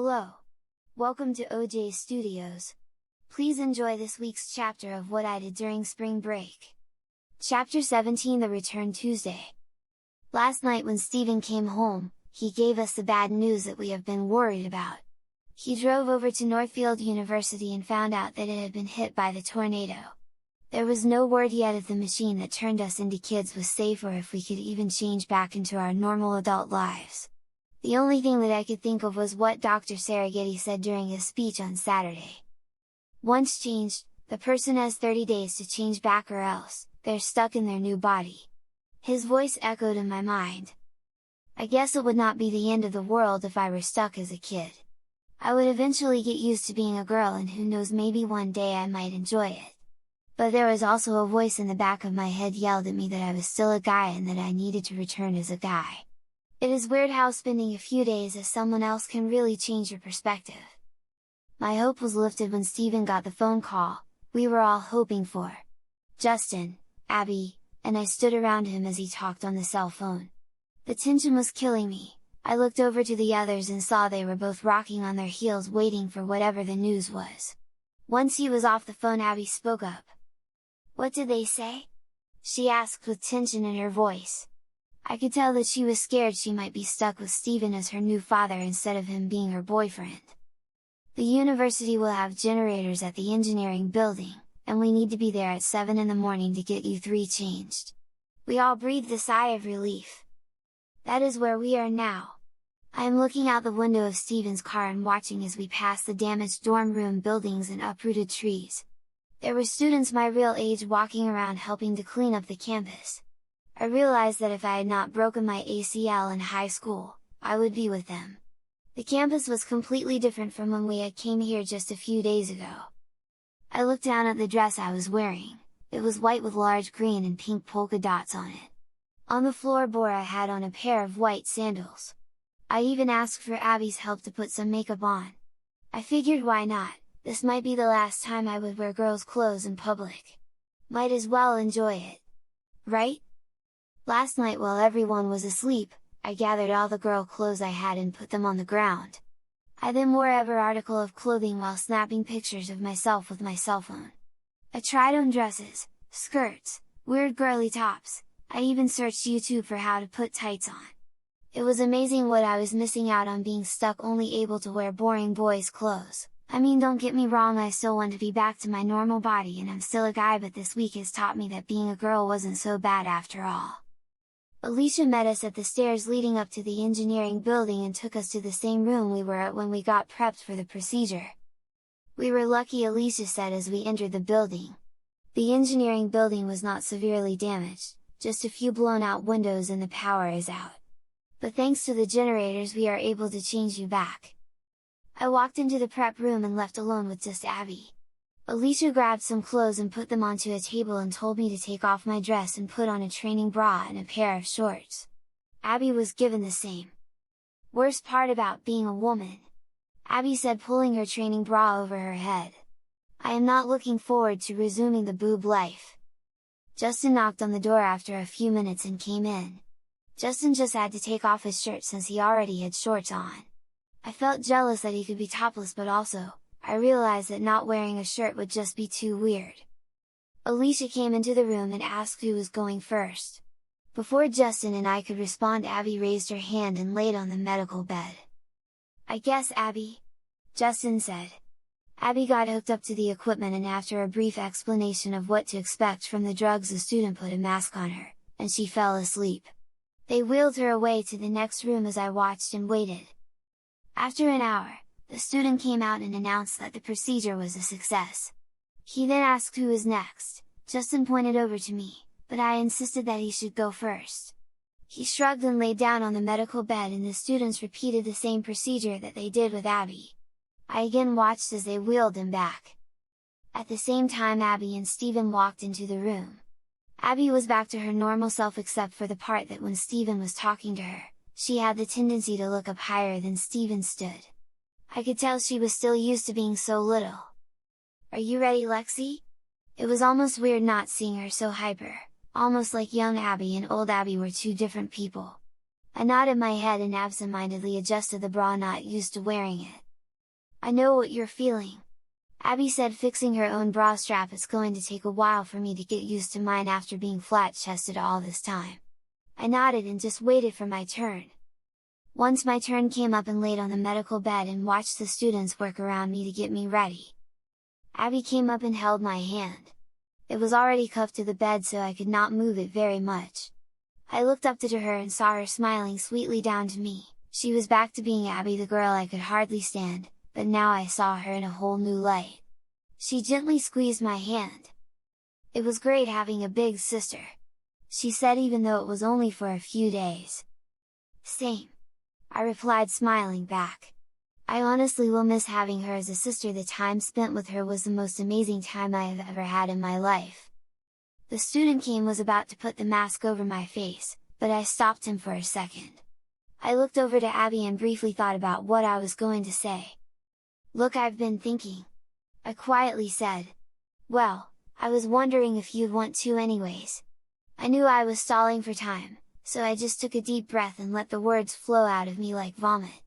Hello! Welcome to OJ Studios. Please enjoy this week's chapter of what I did during spring break. Chapter 17, The Return Tuesday. Last night when Steven came home, he gave us the bad news that we have been worried about. He drove over to Northfield University and found out that it had been hit by the tornado. There was no word yet if the machine that turned us into kids was safe or if we could even change back into our normal adult lives. The only thing that I could think of was what Dr. Serengeti said during his speech on Saturday. Once changed, the person has 30 days to change back or else, they're stuck in their new body. His voice echoed in my mind. I guess it would not be the end of the world if I were stuck as a kid. I would eventually get used to being a girl and who knows, maybe one day I might enjoy it. But there was also a voice in the back of my head yelled at me that I was still a guy and that I needed to return as a guy. It is weird how spending a few days as someone else can really change your perspective. My hope was lifted when Steven got the phone call we were all hoping for. Justin, Abby, and I stood around him as he talked on the cell phone. The tension was killing me. I looked over to the others and saw they were both rocking on their heels waiting for whatever the news was. Once he was off the phone, Abby spoke up. "What did they say?" she asked with tension in her voice. I could tell that she was scared she might be stuck with Steven as her new father instead of him being her boyfriend. The university will have generators at the engineering building, and we need to be there at 7 in the morning to get you 3 changed. We all breathed a sigh of relief. That is where we are now. I am looking out the window of Steven's car and watching as we pass the damaged dorm room buildings and uprooted trees. There were students my real age walking around helping to clean up the campus. I realized that if I had not broken my ACL in high school, I would be with them. The campus was completely different from when we had came here just a few days ago. I looked down at the dress I was wearing. It was white with large green and pink polka dots on it. On the floorboard I had on a pair of white sandals. I even asked for Abby's help to put some makeup on. I figured why not, this might be the last time I would wear girls' clothes in public. Might as well enjoy it. Right? Last night while everyone was asleep, I gathered all the girl clothes I had and put them on the ground. I then wore every article of clothing while snapping pictures of myself with my cell phone. I tried on dresses, skirts, weird girly tops, I even searched YouTube for how to put tights on. It was amazing what I was missing out on being stuck only able to wear boring boys' clothes. I mean, don't get me wrong, I still want to be back to my normal body and I'm still a guy, but this week has taught me that being a girl wasn't so bad after all. Alicia met us at the stairs leading up to the engineering building and took us to the same room we were at when we got prepped for the procedure. We were lucky, Alicia said as we entered the building. The engineering building was not severely damaged, just a few blown out windows and the power is out. But thanks to the generators we are able to change you back. I walked into the prep room and left alone with just Abby. Alicia grabbed some clothes and put them onto a table and told me to take off my dress and put on a training bra and a pair of shorts. Abby was given the same. Worst part about being a woman, Abby said, pulling her training bra over her head. I am not looking forward to resuming the boob life. Justin knocked on the door after a few minutes and came in. Justin just had to take off his shirt since he already had shorts on. I felt jealous that he could be topless, but also, I realized that not wearing a shirt would just be too weird. Alicia came into the room and asked who was going first. Before Justin and I could respond, Abby raised her hand and laid on the medical bed. "I guess Abby," Justin said. Abby got hooked up to the equipment and after a brief explanation of what to expect from the drugs, the student put a mask on her, and she fell asleep. They wheeled her away to the next room as I watched and waited. After an hour, the student came out and announced that the procedure was a success. He then asked who was next. Justin pointed over to me, but I insisted that he should go first. He shrugged and laid down on the medical bed and the students repeated the same procedure that they did with Abby. I again watched as they wheeled him back. At the same time Abby and Steven walked into the room. Abby was back to her normal self except for the part that when Steven was talking to her, she had the tendency to look up higher than Steven stood. I could tell she was still used to being so little. "Are you ready, Lexi?" It was almost weird not seeing her so hyper, almost like young Abby and old Abby were two different people. I nodded my head and absentmindedly adjusted the bra, not used to wearing it. I know what you're feeling. Abby said, fixing her own bra strap. It's going to take a while for me to get used to mine after being flat-chested all this time. I nodded and just waited for my turn. Once my turn came up and laid on the medical bed and watched the students work around me to get me ready. Abby came up and held my hand. It was already cuffed to the bed so I could not move it very much. I looked up to her and saw her smiling sweetly down to me. She was back to being Abby, the girl I could hardly stand, but now I saw her in a whole new light. She gently squeezed my hand. "It was great having a big sister," she said, even though it was only for a few days. "Same," I replied, smiling back. "I honestly will miss having her as a sister. The time spent with her was the most amazing time I have ever had in my life." The student came was about to put the mask over my face, but I stopped him for a second. I looked over to Abby and briefly thought about what I was going to say. "Look, I've been thinking," I quietly said. "Well, I was wondering if you'd want to anyways." I knew I was stalling for time, so I just took a deep breath and let the words flow out of me like vomit.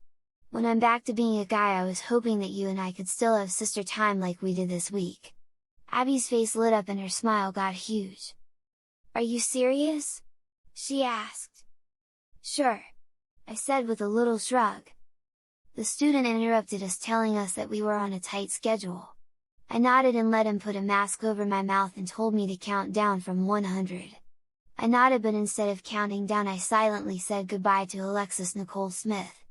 "When I'm back to being a guy, I was hoping that you and I could still have sister time like we did this week." Abby's face lit up and her smile got huge. "Are you serious?" she asked. "Sure," I said with a little shrug. The student interrupted us, telling us that we were on a tight schedule. I nodded and let him put a mask over my mouth and told me to count down from 100. I nodded, but instead of counting down I silently said goodbye to Alexis Nicole Smith.